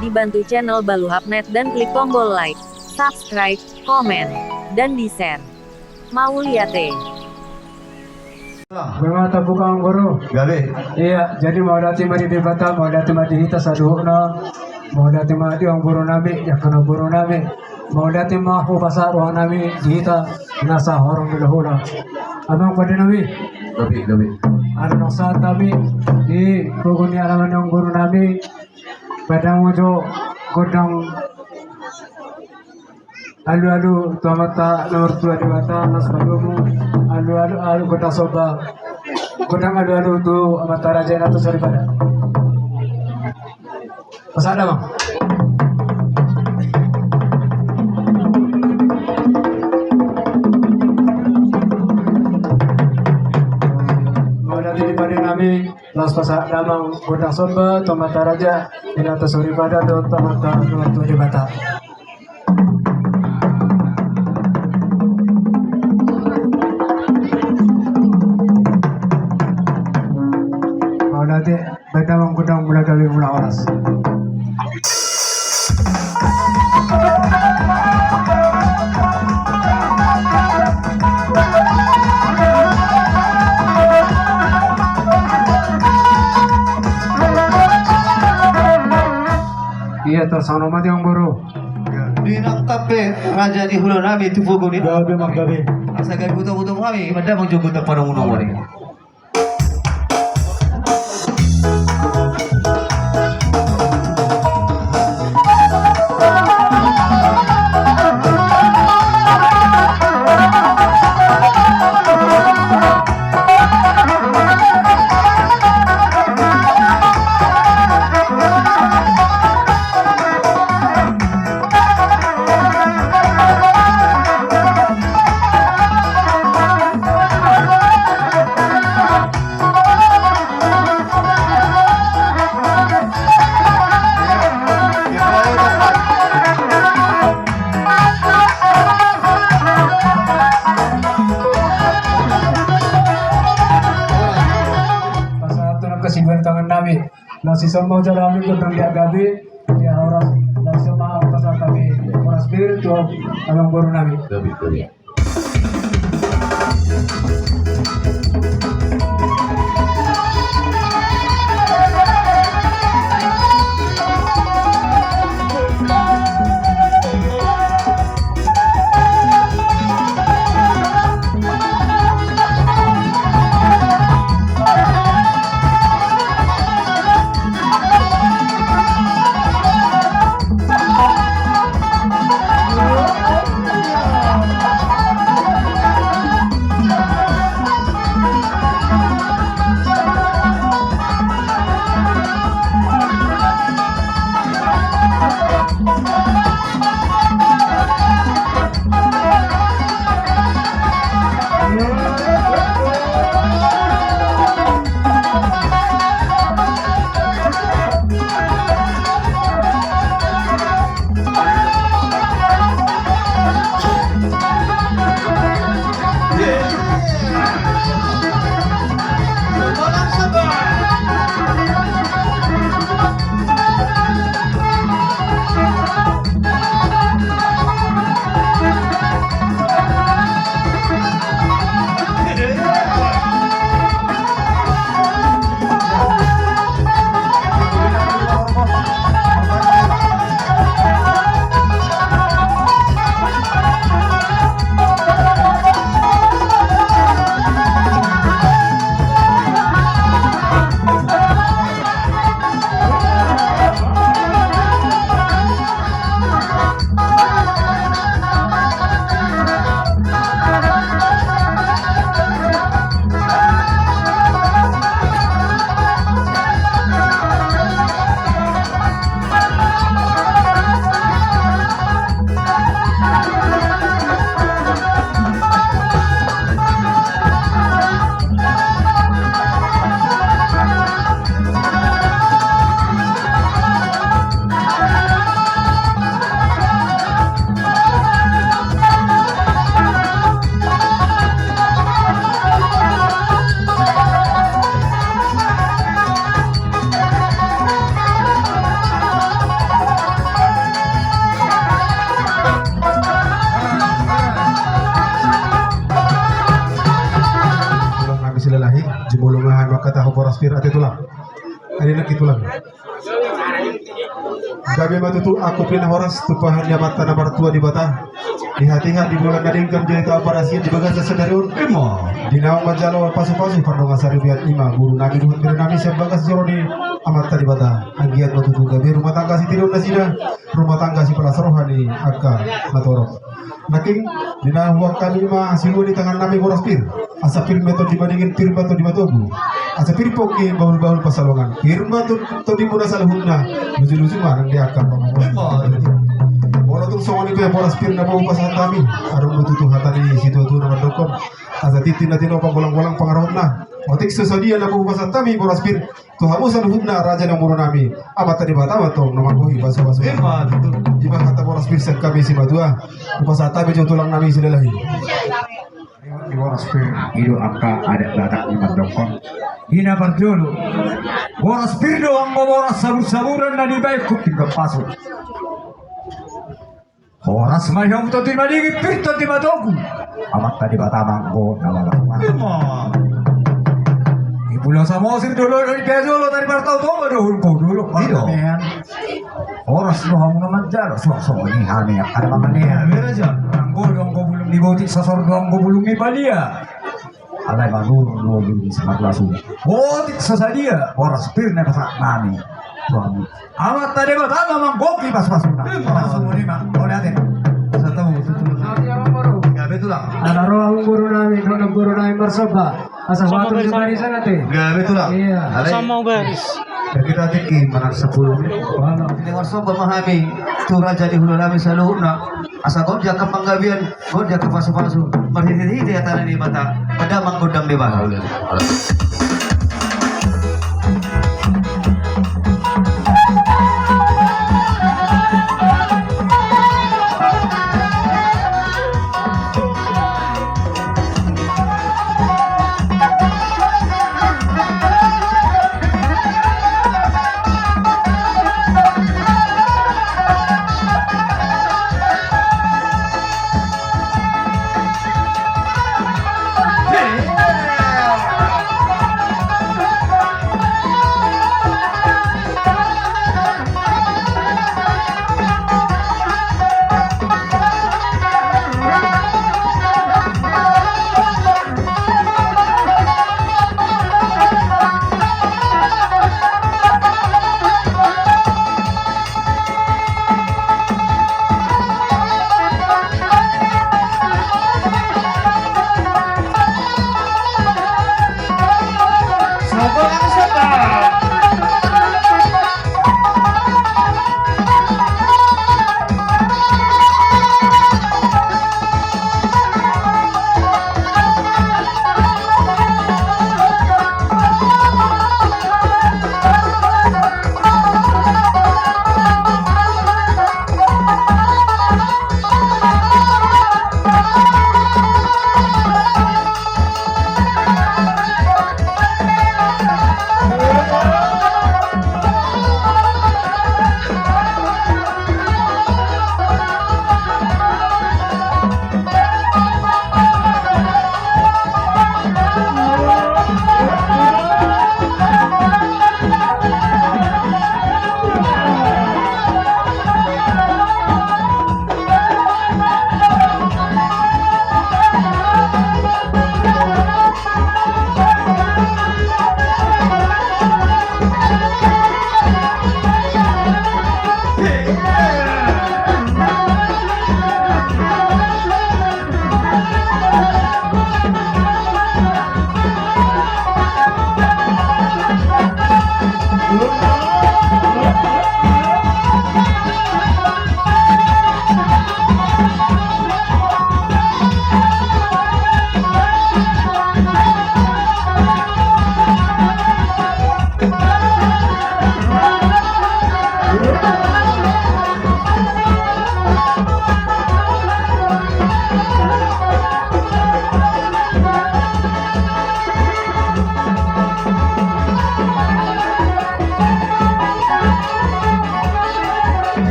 dibantu channel Baluhapnet dan klik tombol like, subscribe, komen, dan di-share. Mau lihat Memang bukan guru. Gabe. Iya, jadi mau datang mari debata, mau datang mari hita saduhna, mau datang mari orang guru nabi, ya kena guru nabi, mau datang mah pasar orang nabi hita nasa orang dahulu. Abang pada nabi, Gabe. ada nasa nabi di rukun alaman orang guru nabi, pada mujo godang alu tuamata nomor 2 di mata nas balumu alu godang soba godang alu tu amata raja atau sorry pada pas ada bang mau nanti di pada nami las pas ada bang godang soba tu amata raja atau sorry pada tu amata nomor 2 di mata. Nanti beda mengundang mulai kali mula oras. Iya tersana mati yang baru. Di nak tape raja di hulu nami tu fogo ni. Gabe mak gabe. Asa gabe buta kami, mada bang jogo tak pada uno ni. Kesibukan tangan nabi, nasi semua jalan itu tentang dia gabi, dia orang nasi semua pasal kami orang spiritual, abang baru nabi. Gabe. ulungahan makataho poraspir ate tulang. Ani nak tulang. Kami matutu aku pindah horas tupahan mata nomor tua di bata. Di hati-hati bulan kadingkan jadi tahu parasiat di bagas sedarun. Di naung majalo pasu-pasu pardonga sari biat ima guru nabi duhut biru nabi siap bagas joro di amat tadi bata. Agiat matutu gabi rumah tangga si tidur nasida. Rumah tangga si pelas rohani akka matorok. Naking dina huak kami mah silu di tangan nami boraspir. Asa firma to dibandingin firma to di matogu. Asa firma ki baul-baul pasalongan. Firma to di muna salahuna. Lucu-lucu mah dia akan Orang tu songon itu ya boraspir na bau pasahan kami. Arum nututu hatani situ tu nama dokom. Asa titin natin apa bolang-bolang pangarot na. Otik sesadia na bau pasahan kami boraspir. Tu hamusan hubna raja na muro nami. Amat tadi batawa to nama kuhi basa-basa. Iba kata boraspir sen kami si madua. Pasahan kami jo tulang nami silalahi. Di boraspir itu angka ada dadak di madokon. Hina berdulu. Boraspir doang boras sabur-saburan na di baik tinggal pasuk. Horas mayong to di madingit pirto di madogu. Amat tadi batamang ko nama nama. Ibulang sa mosir dulu dari peso dari partau to dulu ko dulu. Iyo. Horas no hamu naman jalo so ni hani ada mamanya. Bera ja. Anggo dong ko bulung diboti sasor dong ko bulung ni palia. Alay manur no bulung semat lasu. Boti sasadia horas pir na pasak nami. Amat tadi batama mang goki pas-pasuna. Langsung ni mang. Boleh atin. Satu. Gabe tulang. Ada roh guru nami, dono guru nami bersoba. Asa waktu di sana teh. Gabe tulang. Iya. Sama baris. Kita tiki manak 10. Dengar sobat memahami tu raja di hulu nami saluhna. Asa gonja ke panggabian, gonja ke pasu-pasu. Berhiti-hiti ya tanah di mata. Pada manggodam di bawah.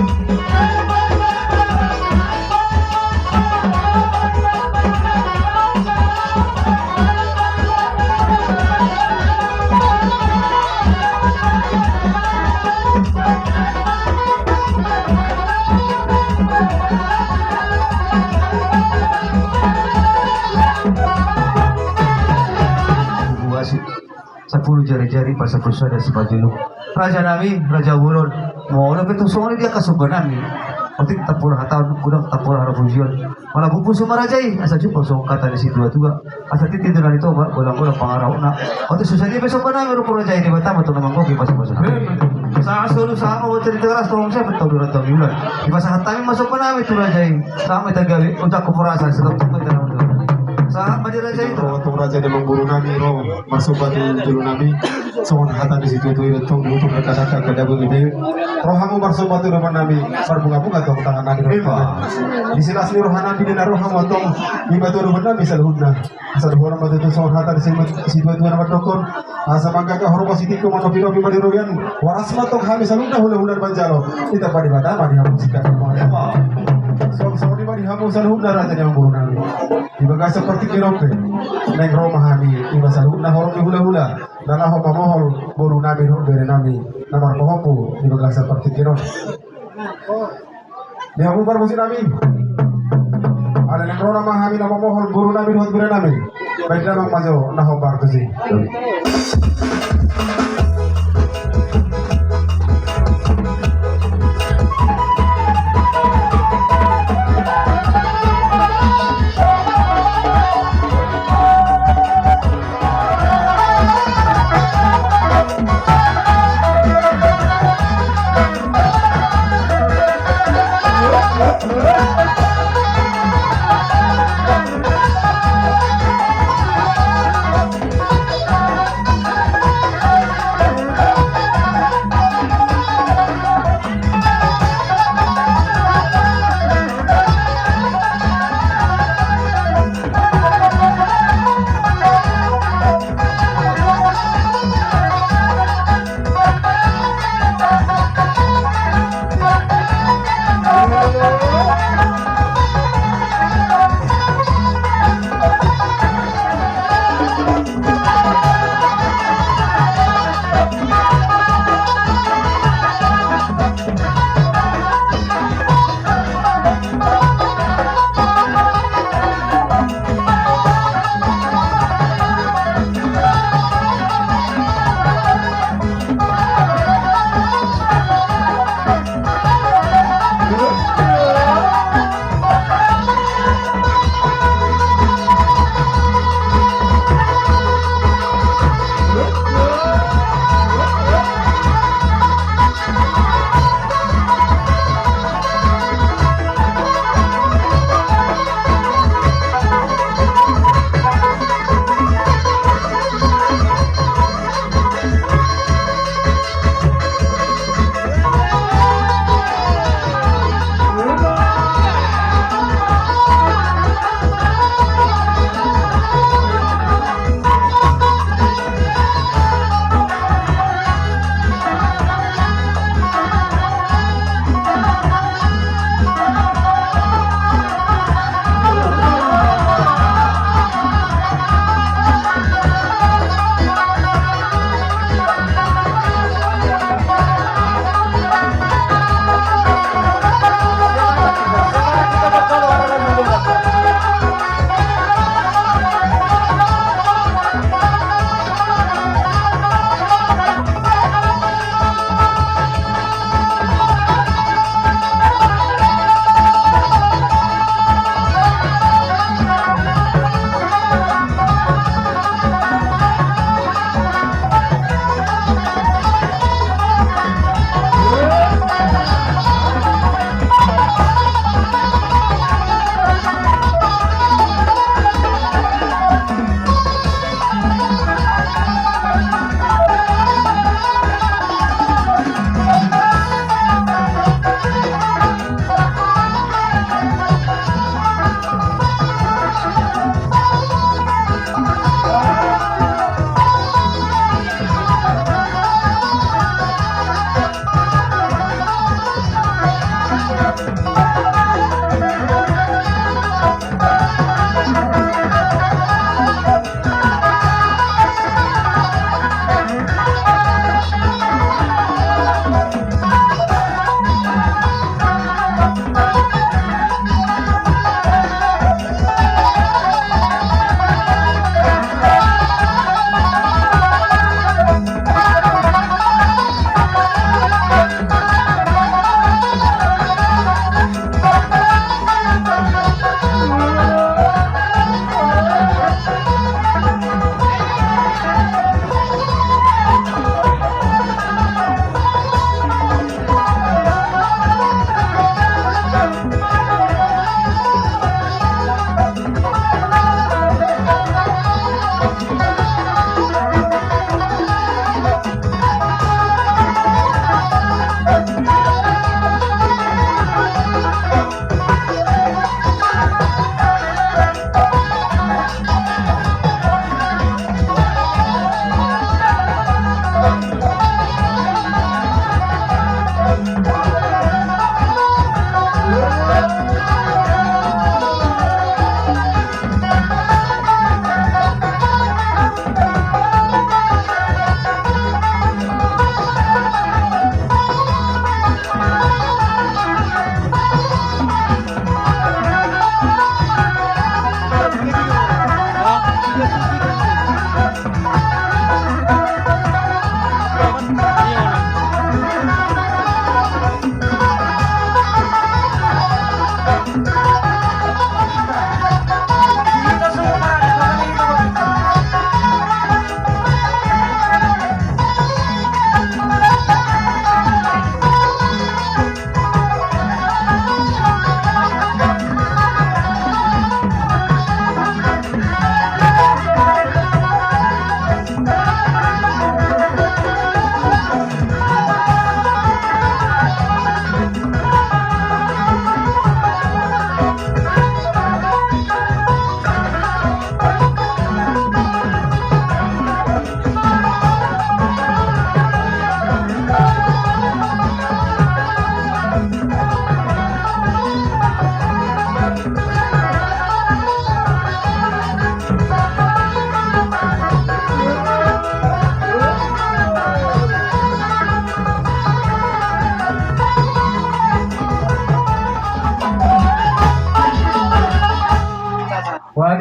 Buasi 10 jari-jari pas perusahaan dan sepajulung Raja nami, Raja Wulon mau lebih tu soalnya dia kasuban nami Otik tapur hatau kurang tapur harap fusion malah buku semua rajai asa juga so kata di situ juga asa titik dengan itu pak bolang-bolang pangarau nak otik susah dia besok kan nami rupanya rajai di Batam atau namang kopi pas-pas sa solo sa ako cerita keras tolong saya betul dua tahun bulan di masa hatami masuk ke nami tu rajai sama tagali ucap kepurasan setap tuh kita namun sa madi rajai itu Untuk raja dan mengguru nami roh masuk batu dulu nami sohon hata di situ itu tong untuk berkata kada begini rohamu masuk batu depan nami berbunga-bunga tong tangan nami di sini asli rohana di dina rohamu tong di batu depan nami saluhuna asal orang batu itu sohon hata di situ itu nama dokon asa mangga ka horma siti ko mano piro piro diroyan waras matong kami salunda hula-hula banjalo kita pada batama di hamu sikat so di bari hamu salunda raja yang mengguru nami di bagas seperti kirope neng Roma hami iba salunda horong di hula-hula dan ahoh pamohol buru nami roh bere nami namar pohopu di bagas seperti kirope di hamu bar musim nami ada neng Roma hami nama mohol buru nami roh bere nami baik namang majo naho bar kusi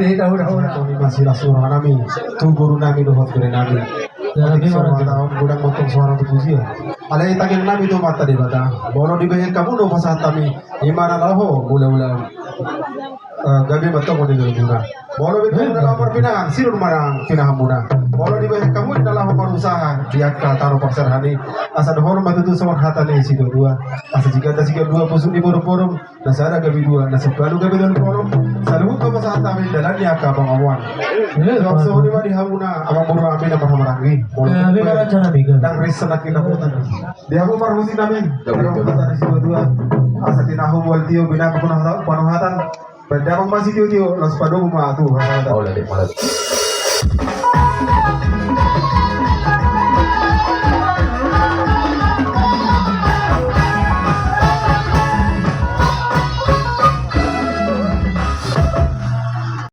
dihita hula-hula. Kami masih surah nami, tu guru nami luhut guru nami. Jadi semua tahun gudang motong suara tu puji. Alai tangin nami tu mata di bata. Bolo di behel kamu no pasal kami. Imana laho mula-mula. Gabi betul mo di guna. Bolo itu dalam perpindahan, sirun marang pinahan muna. Bolo di behel kamu dalam perusahaan. Dia taruh pasar hani. Asa dohor matutu sama hata ni si dua. Asa jika ada jika dua pusuk di borom-borom. Nasa ada gabi dua. Nasa balu gabi dan borom. Saluhut ko pasal kami dalam ni akak bangawan. So di mana hamuna abang buru kami nama hamarangi. Dan risa nak kita putan. Dia aku marhusi kami. Kalau kata di situ dua. Asa tinahu buat dia bina panuhatan. Pada masih dia los padu rumah tu.